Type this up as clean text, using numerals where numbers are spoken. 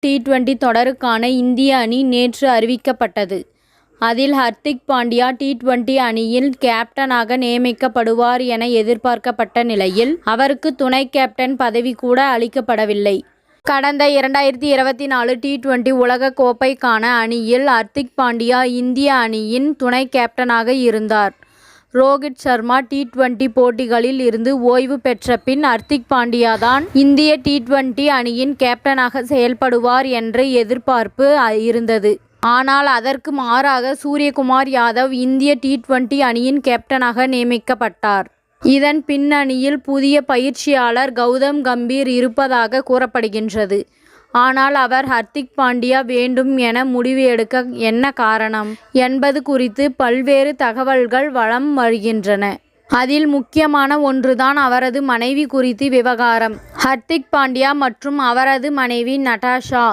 T20 தொடருக்கான இந்திய அணி நேற்று அறிவிக்கப்பட்டது. அதில் ஹர்திக் பாண்டியா T20 அணியில் கேப்டனாக நியமிக்கப்படுவார் என எதிர்பார்க்கப்பட்ட நிலையில் அவருக்கு துணை கேப்டன் பதவி கூட அளிக்கப்படவில்லை. கடந்த 2024 T20 உலகக் கோப்பைக்கான அணியில் ஹர்திக் பாண்டியா இந்திய அணியின் துணை கேப்டனாக இருந்தார். ரோகித் சர்மா T20 போட்டிகளில் இருந்து ஓய்வு பெற்ற பின் ஹர்திக் பாண்டியா தான் இந்திய T20 அணியின் கேப்டனாக செயல்படுவார் என்ற எதிர்பார்ப்பு இருந்தது. ஆனால் அதற்கு மாறாக சூரியகுமார் யாதவ் இந்திய T20 அணியின் கேப்டனாக நியமிக்கப்பட்டார். இதன் பின்னணியில் புதிய பயிற்சியாளர் கவுதம் கம்பீர் இருப்பதாக கூறப்படுகின்றது. ஆனால் அவர் ஹர்திக் பாண்டியா வேண்டும் என முடிவு எடுக்க என்ன காரணம் என்பது குறித்து பல்வேறு தகவல்கள் வலம் வருகின்றன. அதில் முக்கியமான ஒன்றுதான் அவரது மனைவி குறித்த விவகாரம். ஹர்திக் பாண்டியா மற்றும் அவரது மனைவி நடாஷா